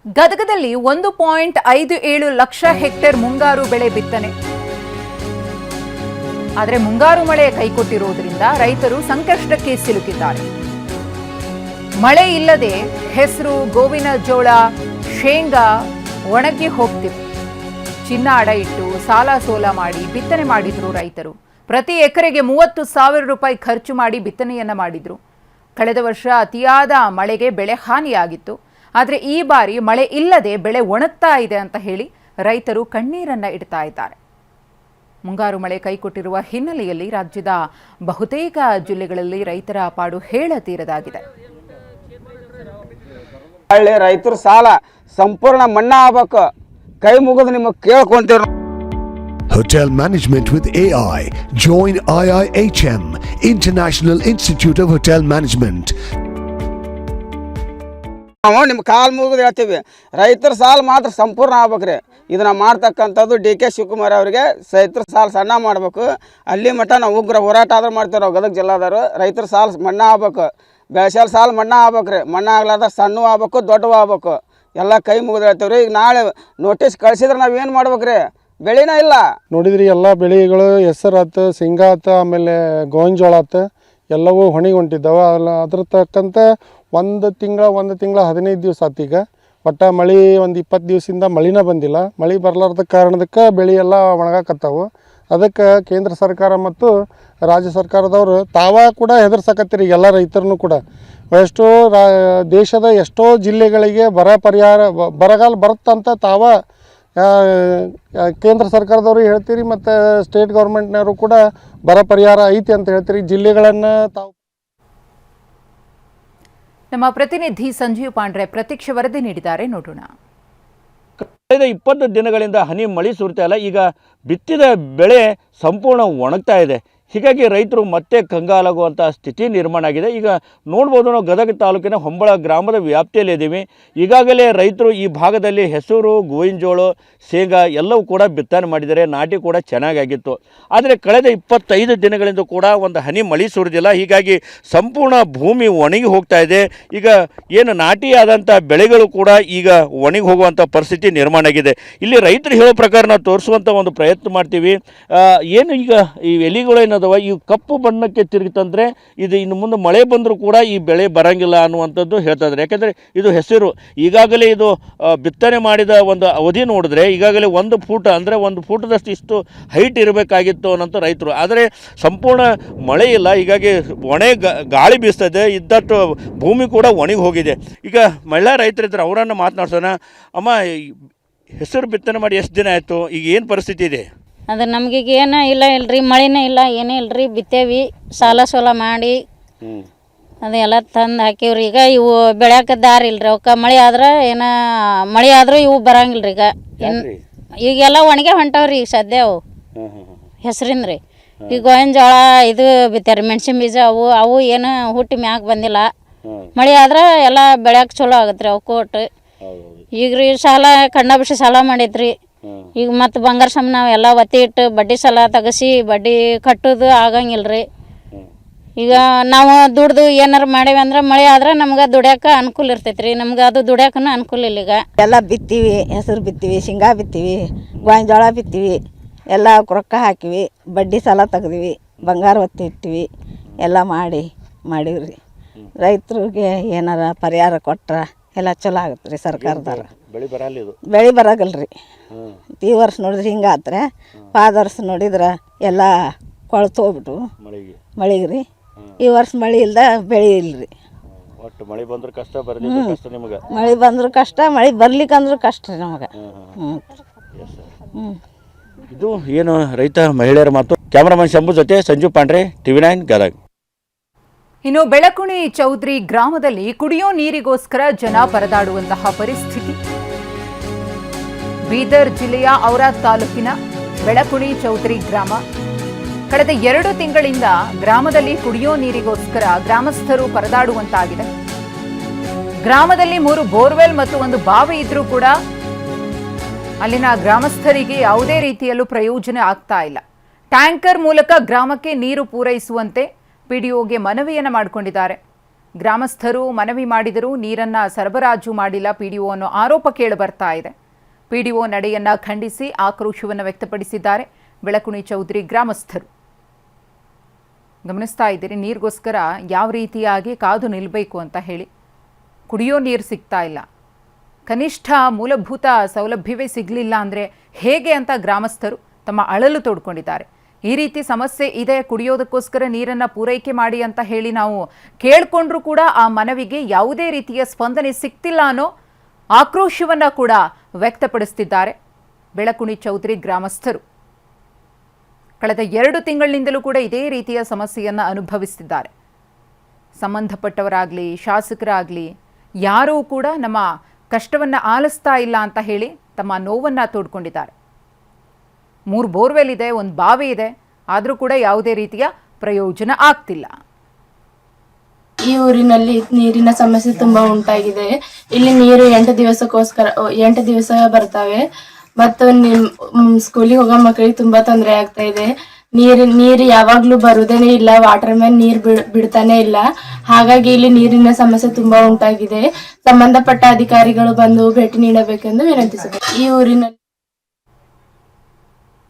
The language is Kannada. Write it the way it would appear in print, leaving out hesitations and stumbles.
ಗದಗದಲ್ಲಿ 1.57 ಲಕ್ಷ ಹೆಕ್ಟೇರ್ ಮುಂಗಾರು ಬೆಳೆ ಬಿತ್ತನೆ. ಆದರೆ ಮುಂಗಾರು ಮಳೆ ಕೈಕೊಟ್ಟಿರುವುದರಿಂದ ರೈತರು ಸಂಕಷ್ಟಕ್ಕೆ ಸಿಲುಕಿದ್ದಾರೆ. ಮಳೆ ಇಲ್ಲದೆ ಹೆಸರು, ಗೋವಿನ ಜೋಳ, ಶೇಂಗಾ ಒಣಗಿ ಹೋಗ್ತಿವೆ. ಚಿನ್ನ ಅಡ ಇಟ್ಟು ಸಾಲ ಸೋಲ ಮಾಡಿ ಬಿತ್ತನೆ ಮಾಡಿದ್ರು ರೈತರು. ಪ್ರತಿ ಎಕರೆಗೆ 30,000 ರೂಪಾಯಿ ಖರ್ಚು ಮಾಡಿ ಬಿತ್ತನೆಯನ್ನ ಮಾಡಿದ್ರು. ಕಳೆದ ವರ್ಷ ಅತಿಯಾದ ಮಳೆಗೆ ಬೆಳೆ ಹಾನಿಯಾಗಿತ್ತು. ಆದರೆ ಈ ಬಾರಿ ಮಳೆ ಇಲ್ಲದೆ ಬೆಳೆ ಒಣಗ್ತಾ ಇದೆ ಅಂತ ಹೇಳಿ ರೈತರು ಕಣ್ಣೀರನ್ನ ಇಡ್ತಾ ಇದ್ದಾರೆ. ಮುಂಗಾರು ಮಳೆ ಕೈಕೊಟ್ಟಿರುವ ಹಿನ್ನೆಲೆಯಲ್ಲಿ ರಾಜ್ಯದ ಬಹುತೇಕ ಜಿಲ್ಲೆಗಳಲ್ಲಿ ರೈತರ ಪಾಡು ಹೇಳತೀರದಾಗಿದೆ. ರೈತರ ಸಾಲ ಸಂಪೂರ್ಣ ಮನ್ನಾ ಆಗಬೇಕು. ಕೈ ಮುಗಿದು ನಿಮಗೆ ಕೇಳ್ಕೊಂತೀವಿ. Hotel Management with AI. Join IIHM, International Institute of Hotel Management. ನಾವು ನಿಮ್ಮ ಕಾಲು ಮುಗಿದು ಹೇಳ್ತೀವಿ, ರೈತರ ಸಾಲ ಮಾತ್ರ ಸಂಪೂರ್ಣ ಆಗ್ಬೇಕ್ರಿ. ಇದನ್ನ ಮಾಡ್ತಕ್ಕಂಥದ್ದು ಡಿ ಕೆ ಶಿವಕುಮಾರ್ ಅವರಿಗೆ ರೈತರ ಸಾಲ ಸಣ್ಣ ಮಾಡಬೇಕು. ಅಲ್ಲಿ ಮಟ್ಟ ನಾವು ಉಗ್ರ ಹೋರಾಟ ಆದ್ರೂ ಮಾಡ್ತೀವಿ. ನಾವು ಗದಗ ಜಿಲ್ಲಾದವರು ರೈತರ ಸಾಲ ಮನ್ನಾ ಆಗ್ಬೇಕು. ಬೇಸಾಯ ಸಾಲ ಮನ್ನಾ ಆಗ್ಬೇಕ್ರಿ. ಮನ್ನಾ ಆಗ್ಲಾರ್ದ ಸಣ್ಣ ಆಗ್ಬೇಕು, ದೊಡ್ಡವು ಆಗ್ಬೇಕು. ಎಲ್ಲ ಕೈ ಮುಗಿದು ಹೇಳ್ತೀವಿ ರೀ. ಈಗ ನಾಳೆ ನೋಟಿಸ್ ಕಳಿಸಿದ್ರೆ ನಾವು ಏನು ಮಾಡ್ಬೇಕ್ರಿ? ಬೆಳೆನೇ ಇಲ್ಲ. ನೋಡಿದ್ರಿ ಎಲ್ಲ ಬೆಳೆಗಳು ಹೆಸರು ಆತು, ಶೇಂಗಾ ಆತು, ಆಮೇಲೆ ಗೋವಿನ ಜೋಳ ಆತು, ಎಲ್ಲವೂ ಹೊಣಿಗೆ ಹೊಂಟಿದ್ದಾವೆ. ಅದ್ರ ತಕ್ಕಂತೆ ಒಂದು ತಿಂಗಳ 15 ದಿವಸ ಆತು. ಈಗ ಒಟ್ಟು ಮಳೆ ಒಂದು 20 ದಿವಸದಿಂದ ಮಳಿನ ಬಂದಿಲ್ಲ. ಮಳೆ ಬರಲಾರ್ದ ಕಾರಣದಕ್ಕೆ ಬೆಳೆ ಎಲ್ಲ ಒಣಗಾಕತ್ತಾವು. ಅದಕ್ಕೆ ಕೇಂದ್ರ ಸರ್ಕಾರ ಮತ್ತು ರಾಜ್ಯ ಸರ್ಕಾರದವರು ತಾವ ಕೂಡ ಹೆದರ್ಸಕತ್ತೀರಿ ಎಲ್ಲ ರೈತರನ್ನು ಕೂಡ. ಎಷ್ಟೋ ದೇಶದ ಎಷ್ಟೋ ಜಿಲ್ಲೆಗಳಿಗೆ ಬರಗಾಲ ಬರುತ್ತಂತ ತಾವ ಕೇಂದ್ರ ಸರ್ಕಾರದವರು ಹೇಳ್ತೀರಿ, ಮತ್ತು ಸ್ಟೇಟ್ ಗೌರ್ಮೆಂಟ್ನವರು ಕೂಡ ಬರ ಪರಿಹಾರ ಐತಿ ಅಂತ ಹೇಳ್ತೀರಿ. ಜಿಲ್ಲೆಗಳನ್ನು ತಾವು. ನಮ್ಮ ಪ್ರತಿನಿಧಿ ಸಂಜೀವ್ ಪಾಂಡ್ರೆ ಪ್ರತ್ಯಕ್ಷ ವರದಿ ನೀಡಿದ್ದಾರೆ, ನೋಡೋಣ. ಕಳೆದ 20 ದಿನಗಳಿಂದ ಹನಿ ಮಳೆ ಸುರಿತಾ ಇಲ್ಲ. ಈಗ ಬಿತ್ತಿದ ಬೆಳೆ ಸಂಪೂರ್ಣ ಒಣಗ್ತಾ ಇದೆ. ಹೀಗಾಗಿ ರೈತರು ಮತ್ತೆ ಕಂಗಾಲಾಗುವಂಥ ಸ್ಥಿತಿ ನಿರ್ಮಾಣ ಆಗಿದೆ. ಈಗ ನೋಡ್ಬೋದು, ನಾವು ಗದಗ ತಾಲೂಕಿನ ಹೊಂಬಳ ಗ್ರಾಮದ ವ್ಯಾಪ್ತಿಯಲ್ಲಿ ಇದ್ದೀವಿ. ಈಗಾಗಲೇ ರೈತರು ಈ ಭಾಗದಲ್ಲಿ ಹೆಸರು, ಗೋವಿನ ಜೋಳ, ಶೇಂಗಾ ಎಲ್ಲವೂ ಕೂಡ ಬಿತ್ತನೆ ಮಾಡಿದ್ದಾರೆ. ನಾಟಿ ಕೂಡ ಚೆನ್ನಾಗಿತ್ತು. ಆದರೆ ಕಳೆದ 25 ದಿನಗಳಿಂದ ಕೂಡ ಒಂದು ಹನಿ ಮಳೆ ಸುರಿದಿಲ್ಲ. ಹೀಗಾಗಿ ಸಂಪೂರ್ಣ ಭೂಮಿ ಒಣಗಿ ಹೋಗ್ತಾ ಇದೆ. ಈಗ ಏನು ನಾಟಿ ಆದಂಥ ಬೆಳೆಗಳು ಕೂಡ ಈಗ ಒಣಗಿ ಹೋಗುವಂಥ ಪರಿಸ್ಥಿತಿ ನಿರ್ಮಾಣ ಆಗಿದೆ. ಇಲ್ಲಿ ರೈತರು ಹೇಳೋ ಪ್ರಕಾರ ನಾವು ತೋರಿಸುವಂಥ ಒಂದು ಪ್ರಯತ್ನ ಮಾಡ್ತೀವಿ. ಏನು ಈಗ ಈ ಎಲಿಗಳು ಏನದವ ಈ ಕಪ್ಪು ಬಣ್ಣಕ್ಕೆ ತಿರುಗಿತಂದರೆ ಇದು ಇನ್ನು ಮುಂದೆ ಮಳೆ ಬಂದರೂ ಕೂಡ ಈ ಬೆಳೆ ಬರಂಗಿಲ್ಲ ಅನ್ನುವಂಥದ್ದು ಹೇಳ್ತಾ ಇದ್ದಾರೆ. ಯಾಕೆಂದರೆ ಇದು ಹೆಸರು ಈಗಾಗಲೇ ಇದು ಬಿತ್ತನೆ ಮಾಡಿದ ಒಂದು ಅವಧಿ ನೋಡಿದ್ರೆ ಈಗಾಗಲೇ 1 ಫೂಟ್ ಅಂದರೆ 1 ಫೂಟದಷ್ಟು ಇಷ್ಟು ಹೈಟ್ ಇರಬೇಕಾಗಿತ್ತು ಅನ್ನೋಂಥ ರೈತರು. ಆದರೆ ಸಂಪೂರ್ಣ ಮಳೆ ಇಲ್ಲ. ಹೀಗಾಗಿ ಗಾಳಿ ಬೀಸ್ತದೆ. ಇದ್ದಷ್ಟು ಭೂಮಿ ಕೂಡ ಒಣಗಿ ಹೋಗಿದೆ. ಈಗ ಮಹಿಳಾ ರೈತರಿದ್ದರೆ ಅವರನ್ನು ಮಾತನಾಡ್ಸೋಣ. ಅಮ್ಮ, ಹೆಸರು ಬಿತ್ತನೆ ಮಾಡಿ ಎಷ್ಟು ದಿನ ಆಯಿತು? ಈಗ ಏನು ಪರಿಸ್ಥಿತಿ ಇದೆ? ಅದು ನಮಗೀಗ ಏನೂ ಇಲ್ಲರಿ, ಮಳೆನೇ ಇಲ್ಲ, ಏನೇ ಇಲ್ಲರಿ. ಬಿತ್ತೇವಿ, ಸಾಲ ಸೋಲ ಮಾಡಿ ಅದೆಲ್ಲ ತಂದು ಹಾಕಿವ್ರಿ. ಈಗ ಇವು ಬೆಳ್ಯಾಕ ದಾರಿ ಇಲ್ರಿ. ಅವಕ್ಕೆ ಮಳೆ ಆದ್ರೆ ಏನೋ ಮಳೆ ಆದರೂ ಇವು ಬರಂಗಿಲ್ಲ ರೀ. ಈಗೆಲ್ಲ ಒಣಗೆ ಹೊಂಟವ್ರಿ ಈಗ ಸದ್ಯ. ಅವು ಹೆಸರಿಂದ ರೀ. ಈಗ ಗೋವಿನ ಜೋಳ ಇದು ಬಿತ್ತಾರಿ, ಮೆಣಸಿನ ಬೀಜ ಅವು ಏನು ಹುಟ್ಟಿ ಮ್ಯಾಗ ಬಂದಿಲ್ಲ. ಮಳೆ ಆದ್ರೆ ಎಲ್ಲ ಬೆಳ್ಯಾಕ ಚಲೋ ಆಗತ್ತೆ ರೀ ಅವಕ್ಕೆ ಒಟ್ಟು. ಈಗ ರೀ ಸಾಲ ಕಣ್ಣಾಬಿಸಿ ಸಾಲ ಮಾಡೈತ್ರಿ. ಈಗ ಮತ್ತು ಬಂಗಾರ ಸಮ ನಾವೆಲ್ಲ ಒತ್ತಿ ಇಟ್ಟು ಬಡ್ಡಿ ಸಾಲ ತಗಸಿ ಬಡ್ಡಿ ಕಟ್ಟೋದು ಆಗಂಗಿಲ್ಲ ರೀ. ಈಗ ನಾವು ದುಡ್ದು ಏನಾರು ಮಾಡೇವಿ ಅಂದ್ರೆ ಮಳೆ ಆದ್ರೆ ನಮ್ಗೆ ದುಡ್ಯಾಕ ಅನುಕೂಲ ಇರ್ತೈತೆ ರೀ. ನಮ್ಗೆ ಅದು ದುಡ್ಯಾಕೂ ಅನುಕೂಲ ಇಲ್ಲ. ಈಗ ಎಲ್ಲ ಬಿತ್ತೀವಿ, ಹೆಸರು ಬಿತ್ತೀವಿ, ಶೇಂಗಾ ಬಿತ್ತೀವಿ, ಗೋವಿನ ಜೋಳ ಬಿತ್ತೀವಿ, ಎಲ್ಲ ರೊಕ್ಕ ಹಾಕಿವಿ, ಬಡ್ಡಿ ಸಾಲ ತೆಗ್ದಿವಿ, ಬಂಗಾರ ಒತ್ತಿ ಇಟ್ಟಿವಿ, ಎಲ್ಲ ಮಾಡೀವ್ರಿ. ರೈತರಿಗೆ ಏನಾರ ಪರಿಹಾರ ಕೊಟ್ರೆ ಎಲ್ಲ ಚಲೋ ಆಗುತ್ತೆ ರೀ ಸರ್ಕಾರದವ್ರು. ಬೆಳೆ ಬರಾಗಲ್ರಿ. ಈ ವರ್ಷ ನೋಡಿದ್ರೆ ಹಿಂಗೆ ಆತ್ರೆ, ಪಾದ ವರ್ಷ ನೋಡಿದ್ರೆ ಎಲ್ಲ ಕೊಳ್ತು ಹೋಗ್ಬಿಟ್ಟು ಮಳೆಗೆ ರೀ. ಈ ವರ್ಷ ಮಳೆ ಇಲ್ದ ಬೆಳೆ ಇಲ್ರಿ. ಮಳೆ ಬಂದ್ರೆ ಕಷ್ಟ, ನಿಮಗೆ ಮಳೆ ಬಂದ್ರೆ ಕಷ್ಟ, ಮಳೆ ಬರ್ಲಿಕ್ಕಂದ್ರೂ ಕಷ್ಟ ರೀ ನಮಗೆ. ಇದು ಏನು ರೈತ ಮಹಿಳೆಯರ ಮಾತು. ಕ್ಯಾಮರಾಮನ್ ಶಂಭು ಜೊತೆ ಸಂಜೀವ್ ಪಾಂಡ್ರೆ, TV9 ಗದಗ. ಇನ್ನು ಬೆಳಕುಣಿ ಚೌದ್ರಿ ಗ್ರಾಮದಲ್ಲಿ ಕುಡಿಯೋ ನೀರಿಗೋಸ್ಕರ ಜನ ಪರದಾಡುವಂತಹ ಪರಿಸ್ಥಿತಿ. ಬೀದರ್ ಜಿಲ್ಲೆಯ ಔರಾದ್ ತಾಲೂಕಿನ ಬೆಳಕುಣಿ ಚೌದ್ರಿ ಗ್ರಾಮ. ಕಳೆದ 2 ತಿಂಗಳಿಂದ ಗ್ರಾಮದಲ್ಲಿ ಕುಡಿಯೋ ನೀರಿಗೋಸ್ಕರ ಗ್ರಾಮಸ್ಥರು ಪರದಾಡುವಂತಾಗಿದೆ. ಗ್ರಾಮದಲ್ಲಿ 3 ಬೋರ್ವೆಲ್ ಮತ್ತು 1 ಬಾವಿ ಇದ್ರೂ ಕೂಡ ಅಲ್ಲಿನ ಗ್ರಾಮಸ್ಥರಿಗೆ ಯಾವುದೇ ರೀತಿಯಲ್ಲೂ ಪ್ರಯೋಜನ ಆಗ್ತಾ ಇಲ್ಲ. ಟ್ಯಾಂಕರ್ ಮೂಲಕ ಗ್ರಾಮಕ್ಕೆ ನೀರು ಪೂರೈಸುವಂತೆ ಪಿಡಿಒಗೆ ಮನವಿಯನ್ನು ಮಾಡಿಕೊಂಡಿದ್ದಾರೆ. ಗ್ರಾಮಸ್ಥರು ಮನವಿ ಮಾಡಿದರೂ ನೀರನ್ನು ಸರಬರಾಜು ಮಾಡಿಲ್ಲ ಪಿಡಿಒ ಅನ್ನೋ ಆರೋಪ ಕೇಳಿಬರ್ತಾ ಇದೆ. ಪಿಡಿಒ ನಡೆಯನ್ನ ಖಂಡಿಸಿ ಆಕ್ರೋಶವನ್ನು ವ್ಯಕ್ತಪಡಿಸಿದ್ದಾರೆ ಬೆಳಕುಣಿ ಚೌಧರಿ ಗ್ರಾಮಸ್ಥರು. ಗಮನಿಸ್ತಾ ಇದ್ದೀರಿ, ನೀರಿಗೋಸ್ಕರ ಯಾವ ರೀತಿಯಾಗಿ ಕಾದು ನಿಲ್ಲಬೇಕು ಅಂತ ಹೇಳಿ. ಕುಡಿಯೋ ನೀರು ಸಿಗ್ತಾ ಇಲ್ಲ, ಕನಿಷ್ಠ ಮೂಲಭೂತ ಸೌಲಭ್ಯವೇ ಸಿಗಲಿಲ್ಲ ಅಂದರೆ ಹೇಗೆ ಅಂತ ಗ್ರಾಮಸ್ಥರು ತಮ್ಮ ಅಳಲು ತೋಡ್ಕೊಂಡಿದ್ದಾರೆ. ಈ ರೀತಿ ಸಮಸ್ಯೆ ಇದೆ, ಕುಡಿಯೋದಕ್ಕೋಸ್ಕರ ನೀರನ್ನು ಪೂರೈಕೆ ಮಾಡಿ ಅಂತ ಹೇಳಿ ನಾವು ಕೇಳಿಕೊಂಡ್ರೂ ಕೂಡ ಆ ಮನವಿಗೆ ಯಾವುದೇ ರೀತಿಯ ಸ್ಪಂದನೆ ಸಿಗ್ತಿಲ್ಲ ಅನ್ನೋ ಆಕ್ರೋಶವನ್ನು ಕೂಡ ವ್ಯಕ್ತಪಡಿಸ್ತಿದ್ದಾರೆ ಬೆಳಕುಣಿ ಚೌಧರಿ ಗ್ರಾಮಸ್ಥರು. ಕಳೆದ 2 ತಿಂಗಳಿನಿಂದಲೂ ಕೂಡ ಇದೇ ರೀತಿಯ ಸಮಸ್ಯೆಯನ್ನು ಅನುಭವಿಸ್ತಿದ್ದಾರೆ. ಸಂಬಂಧಪಟ್ಟವರಾಗಲಿ ಶಾಸಕರಾಗಲಿ ಯಾರೂ ಕೂಡ ನಮ್ಮ ಕಷ್ಟವನ್ನು ಆಲಿಸ್ತಾ ಇಲ್ಲ ಅಂತ ಹೇಳಿ ತಮ್ಮ ನೋವನ್ನು ತೋಡ್ಕೊಂಡಿದ್ದಾರೆ. 3 ಬೋರ್ವೆಲ್ ಇದೆ, 1 ಬಾವಿ ಇದೆ, ಆದರೂ ಕೂಡ ಯಾವುದೇ ರೀತಿಯ ಪ್ರಯೋಜನ ಆಗ್ತಿಲ್ಲ. ಈ ಊರಿನಲ್ಲಿ ನೀರಿನ ಸಮಸ್ಯೆ ತುಂಬಾ ಉಂಟಾಗಿದೆ. ಇಲ್ಲಿ ನೀರು 8 ದಿವಸ ಬರ್ತವೆ ಮತ್ತು ಸ್ಕೂಲಿಗೆ ಹೋಗೋ ಮಕ್ಕಳಿಗೆ ತುಂಬಾ ತೊಂದರೆ ಆಗ್ತಾ ಇದೆ. ನೀರು ಯಾವಾಗ್ಲೂ ಬರುವುದೇನೆ ಇಲ್ಲ, ವಾಟರ್ ಮ್ಯಾನ್ ನೀರ್ ಬಿಡ್ತಾನೆ ಇಲ್ಲ. ಹಾಗಾಗಿ ಇಲ್ಲಿ ನೀರಿನ ಸಮಸ್ಯೆ ತುಂಬಾ ಉಂಟಾಗಿದೆ. ಸಂಬಂಧಪಟ್ಟ ಅಧಿಕಾರಿಗಳು ಬಂದು ಭೇಟಿ ನೀಡಬೇಕೆಂದು ವಿನಂತಿಸಿದೆ. ಈ ಊರಿನಲ್ಲಿ